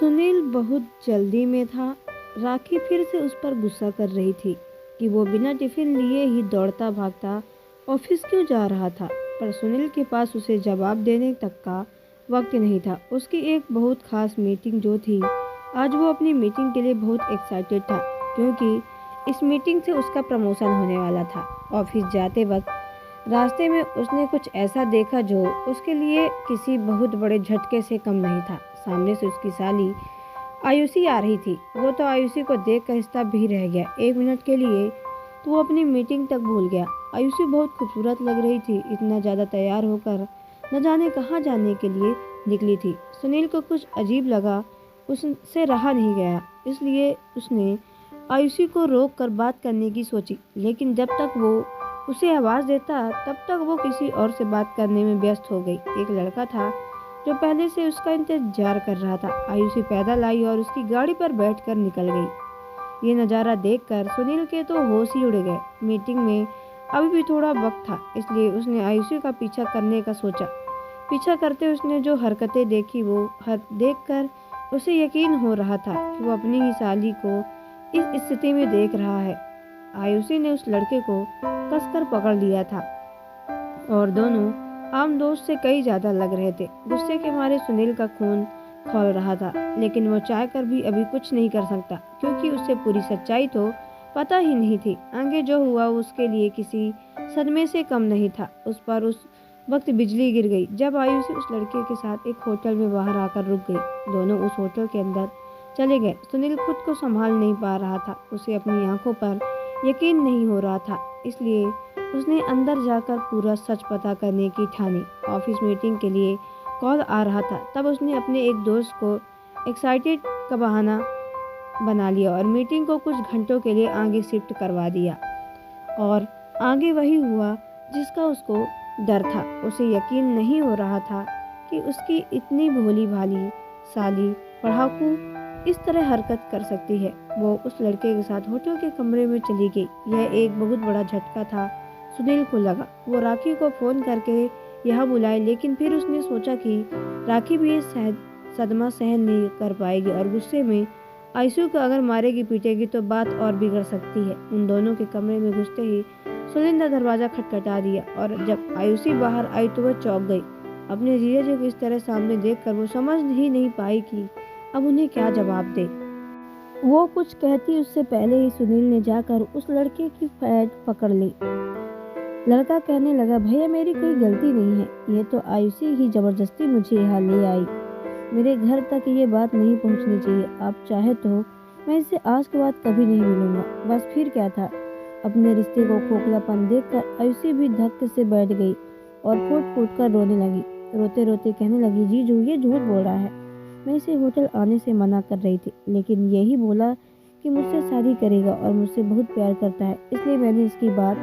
सुनील बहुत जल्दी में था। राखी फिर से उस पर गुस्सा कर रही थी कि वो बिना टिफिन लिए ही दौड़ता भागता ऑफिस क्यों जा रहा था, पर सुनील के पास उसे जवाब देने तक का वक्त नहीं था। उसकी एक बहुत खास मीटिंग जो थी, आज वो अपनी मीटिंग के लिए बहुत एक्साइटेड था क्योंकि इस मीटिंग से उसका प्रमोशन होने वाला था। ऑफिस जाते वक्त रास्ते में उसने कुछ ऐसा देखा जो उसके लिए किसी बहुत बड़े झटके से कम नहीं था। सामने से उसकी साली आयुषी आ रही थी। वो तो आयुषी को देखकर स्तब्ध भी रह गया। एक मिनट के लिए तो वो अपनी मीटिंग तक भूल गया। आयुषी बहुत खूबसूरत लग रही थी, इतना ज़्यादा तैयार होकर न जाने कहाँ जाने के लिए निकली थी। सुनील को कुछ अजीब लगा, उससे रहा नहीं गया, इसलिए उसने आयुषी को रोक कर बात करने की सोची, लेकिन जब तक वो उसे आवाज़ देता तब तक वो किसी और से बात करने में व्यस्त हो गई। एक लड़का था जो पहले से उसका इंतजार कर रहा था। आयुषी पैदल आई और उसकी गाड़ी पर बैठकर निकल गई। ये नज़ारा देखकर सुनील के तो होश ही उड़ गए। मीटिंग में अभी भी थोड़ा वक्त था, इसलिए उसने आयुषी का पीछा करने का सोचा। पीछा करते उसने जो हरकतें देखी वो देखकर उसे यकीन हो रहा था कि वो अपनी ही साली को इस स्थिति में देख रहा है। आयुषी ने उस लड़के को कसकर पकड़ लिया था और दोनों आम दोस्त से कई ज्यादा लग रहे थे। गुस्से के मारे सुनील का खून खौल रहा था, लेकिन वो चाह कर भी अभी कुछ नहीं कर सकता क्योंकि उसे पूरी सच्चाई तो पता ही नहीं थी। आगे जो हुआ उसके लिए किसी सदमे से कम नहीं था। उस पर उस वक्त बिजली गिर गई जब आयुषी उस लड़के के साथ एक होटल में बाहर आकर रुक गई। दोनों उस होटल के अंदर चले गए। सुनील खुद को संभाल नहीं पा रहा था, उसे अपनी आंखों पर यकीन नहीं हो रहा था, इसलिए उसने अंदर जाकर पूरा सच पता करने की ठानी। ऑफिस मीटिंग के लिए कॉल आ रहा था, तब उसने अपने एक दोस्त को एक्साइटेड का बहाना बना लिया और मीटिंग को कुछ घंटों के लिए आगे शिफ्ट करवा दिया। और आगे वही हुआ जिसका उसको डर था। उसे यकीन नहीं हो रहा था कि उसकी इतनी भोली भाली साली पढ़ाकू इस तरह हरकत कर सकती है। वो उस लड़के के साथ होटल के कमरे में चली गई। यह एक बहुत बड़ा झटका था सुनील को लगा। वो राखी को फोन करके यहाँ बुलाए, लेकिन फिर उसने सोचा कि राखी भी ये सदमा सहन नहीं कर पाएगी और गुस्से में आयुषी को अगर मारेगी पीटेगी तो बात और बिगड़ सकती है। उन दोनों के कमरे में घुसते ही सुनील ने दरवाजा खटखटा दिया और जब आयुषी बाहर आई तो वह चौंक गई। अपने जीजा जी को इस तरह सामने देखकर वो समझ ही नहीं पाई कि अब उन्हें क्या जवाब दे। वो कुछ कहती उससे पहले ही सुनील ने जाकर उस लड़के की पैंट पकड़ ली। लड़का कहने लगा, भैया मेरी कोई गलती नहीं है, ये तो आयुषी ही जबरदस्ती मुझे यहाँ ले आई। मेरे घर तक ये बात नहीं पहुँचनी चाहिए। आप चाहे तो मैं इससे आज के बाद कभी नहीं मिलूंगा। बस फिर क्या था। अपने रिश्ते को खोखलापन देखकर आयुषी भी धक्के से बैठ गई और फूट फूट कर रोने लगी। रोते रोते कहने लगी, जीजू ये झूठ बोल रहा है। मैं इसे होटल आने से मना कर रही थी, लेकिन यही बोला कि मुझसे शादी करेगा और मुझसे बहुत प्यार करता है, इसलिए मैंने इसकी बात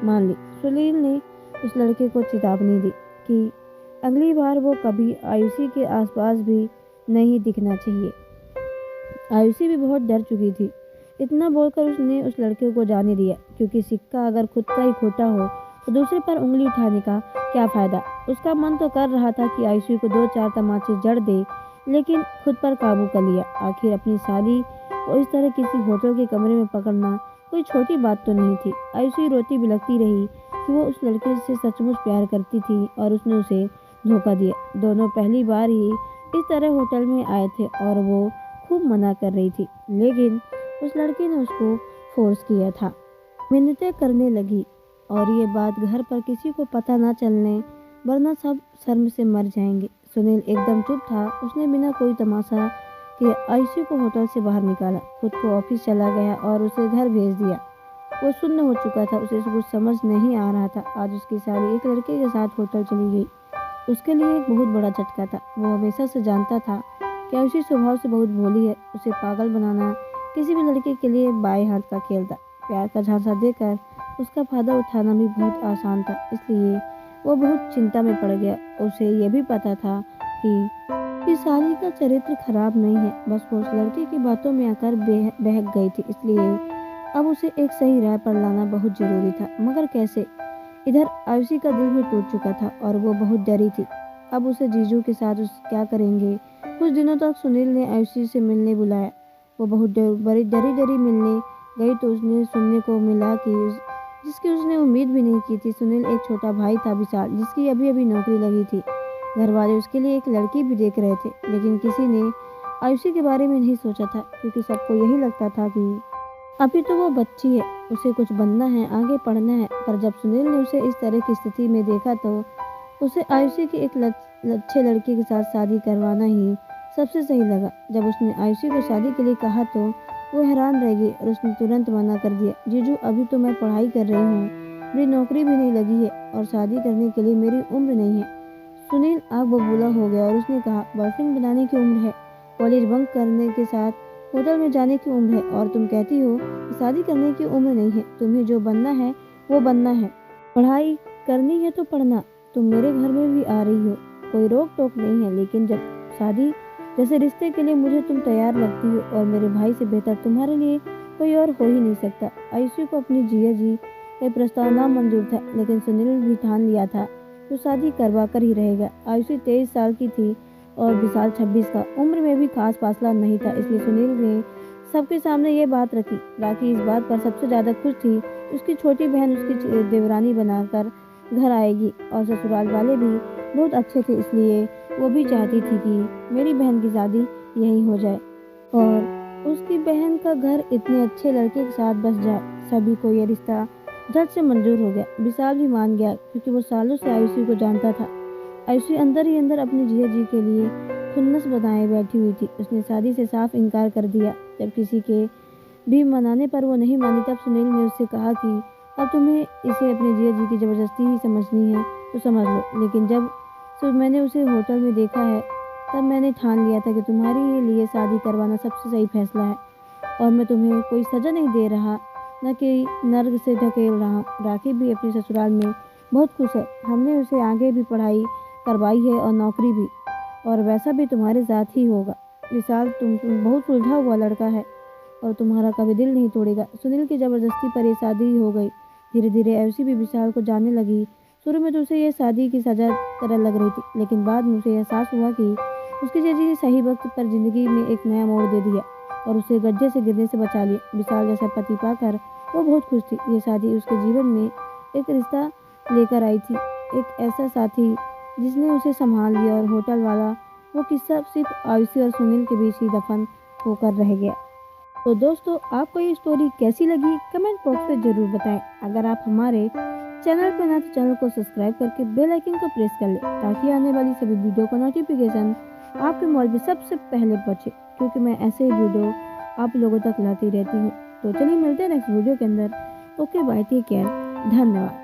मान ली। सुनील ने उस लड़के को चेतावनी दी कि अगली बार वो कभी आयुषी के आसपास भी नहीं दिखना चाहिए। आयुषी भी बहुत डर चुकी थी। इतना बोलकर उसने उस लड़के को जाने दिया, क्योंकि सिक्का अगर खुद का ही खोटा हो तो दूसरे पर उंगली उठाने का क्या फायदा। उसका मन तो कर रहा था कि आयुषी को 2-4 तमाचे जड़ दे, लेकिन खुद पर काबू कर लिया। आखिर अपनी साली को इस तरह किसी होटल के कमरे में पकड़ना कोई छोटी बात तो नहीं थी। आयुषी रोती बिलखती रही कि वो उस लड़के से सचमुच प्यार करती थी और उसने उसे धोखा दिया। दोनों पहली बार ही इस तरह होटल में आए थे और वो खूब मना कर रही थी, लेकिन उस लड़के ने उसको फोर्स किया था। मिन्नतें करने लगी और ये बात घर पर किसी को पता ना चलने, वरना सब शर्म से मर जाएंगे। सुनील एकदम चुप था। उसने बिना कोई तमाशा के आयुषी को होटल से बाहर निकाला, खुद को ऑफिस चला गया और उसे घर भेज दिया। वो सुन्न हो चुका था, उसे कुछ समझ नहीं आ रहा था। आज उसकी साली एक लड़के के साथ होटल चली गई, उसके लिए एक बहुत बड़ा झटका था। वो हमेशा से जानता था कि आयुषी स्वभाव से बहुत भोली है। उसे पागल बनाना किसी भी लड़के के लिए बाएं हाथ का खेल था। प्यार का झांसा देकर उसका फायदा उठाना भी बहुत आसान था, इसलिए वो बहुत चिंता में पड़ गया। उसे ये भी पता था कि साली का चरित्र खराब नहीं है, बस वो उस लड़के की बातों में आकर बहक गई थी, इसलिए अब उसे एक सही राह पर लाना बहुत जरूरी था। मगर कैसे। इधर आयुषी का दिल भी टूट चुका था और वो बहुत डरी थी। अब उसे जीजू के साथ क्या करेंगे कुछ दिनों तक सुनील ने आयुषी से मिलने बुलाया। वो बहुत डरी डरी मिलने गई तो उसने सुनने को मिला कि जिसकी उसने उम्मीद भी नहीं की थी। सुनील एक छोटा भाई था विशाल, जिसकी अभी अभी नौकरी लगी थी। घर वाले उसके लिए एक लड़की भी देख रहे थे, लेकिन किसी ने आयुषी के बारे में नहीं सोचा था, क्योंकि सबको यही लगता था कि अभी तो वो बच्ची है, उसे कुछ बनना है, आगे पढ़ना है। पर जब सुनील ने उसे इस तरह की स्थिति में देखा तो उसे आयुषी की एक अच्छे लड़के के साथ शादी करवाना ही सबसे सही लगा। जब उसने आयुषी को शादी के लिए कहा तो वो हैरान रह गई और उसने तुरंत मना कर दिया। जीजू, अभी तो मैं पढ़ाई कर रही हूँ, मेरी नौकरी भी नहीं लगी है और शादी करने के लिए मेरी उम्र नहीं है। सुनील आग बबूला हो गया और उसने कहा, बॉयफ्रेंड बनाने की उम्र है, कॉलेज बंक करने के साथ होटल में जाने की उम्र है, और तुम कहती हो कि शादी करने की उम्र नहीं है। तुम्हें जो बनना है वो बनना है, पढ़ाई करनी है तो पढ़ना। तुम मेरे घर में भी आ रही हो, कोई रोक टोक नहीं है, लेकिन जब शादी जैसे रिश्ते के लिए मुझे तुम तैयार लगती हो, और मेरे भाई से बेहतर तुम्हारे लिए कोई और हो ही नहीं सकता। आयुषी को अपनी जिया जी का प्रस्ताव नामंजूर था, लेकिन सुनील भी ठान लिया था तो शादी करवा कर ही रहेगा। आयुषी 23 साल की थी और विशाल 26 का। उम्र में भी खास फासला नहीं था, इसलिए सुनील ने सबके सामने ये बात रखी। राखी इस बात पर सबसे ज्यादा खुश थी। उसकी छोटी बहन उसकी देवरानी बनाकर घर आएगी, और ससुराल वाले भी बहुत अच्छे थे, इसलिए वो भी चाहती थी कि मेरी बहन की शादी यहीं हो जाए और उसकी बहन का घर इतने अच्छे लड़के के साथ बस जाए। सभी को यह रिश्ता झट से मंजूर हो गया। विशाल भी मान गया, क्योंकि वो सालों से आयुषी को जानता था। आयुषी अंदर ही अंदर अपनी जिया जी के लिए खुन्नस बनाए बैठी हुई थी। उसने शादी से साफ इनकार कर दिया। जब किसी के भी मनाने पर वो नहीं मानी, तब सुनील ने उससे कहा कि अब तुम्हें इसे अपने जिया जी की जबरदस्ती ही समझनी है तो समझ लो, लेकिन जब मैंने उसे होटल में देखा है, तब मैंने ठान लिया था कि तुम्हारे लिए शादी करवाना सबसे सही फैसला है, और मैं तुम्हें कोई सजा नहीं दे रहा, न कि नर्क से ढकेल रहा। राखी भी अपने ससुराल में बहुत खुश है। हमने उसे आगे भी पढ़ाई करवाई है और नौकरी भी, और वैसा भी तुम्हारे साथ ही होगा। विशाल तुम बहुत सुलझा हुआ लड़का है और तुम्हारा कभी दिल नहीं तोड़ेगा। सुनील की जबरदस्ती पर यह शादी हो गई। धीरे धीरे आयुषी भी विशाल को जानने लगी। शुरू में तो उसे यह शादी की सजा तरह लग रही थी, लेकिन बाद में उसे एहसास हुआ कि उसकी जीजी ने सही वक्त पर जिंदगी में एक नया मोड़ दे दिया और उसे गड्ढे से गिरने से बचा लिया। विशाल जैसा पति पाकर वो बहुत खुश थी। ये शादी उसके जीवन में एक रिश्ता लेकर आई थी, एक ऐसा साथी जिसने उसे संभाल लिया, और होटल वाला वो किस्सा सिर्फ आयुषी और सुनील के बीच ही दफन होकर रह गया। तो दोस्तों, आपको ये स्टोरी कैसी लगी कमेंट बॉक्स में जरूर बताएं। अगर आप हमारे चैनल पर ना तो चैनल को सब्सक्राइब करके बेल आइकन को प्रेस कर लें, ताकि आने वाली सभी वीडियो का नोटिफिकेशन आपके मोबाइल पर सबसे पहले पहुंचे, क्योंकि मैं ऐसे ही वीडियो आप लोगों तक लाती रहती हूँ। तो चलिए मिलते हैं नेक्स्ट वीडियो के अंदर। ओके बाय, टेक केयर, धन्यवाद।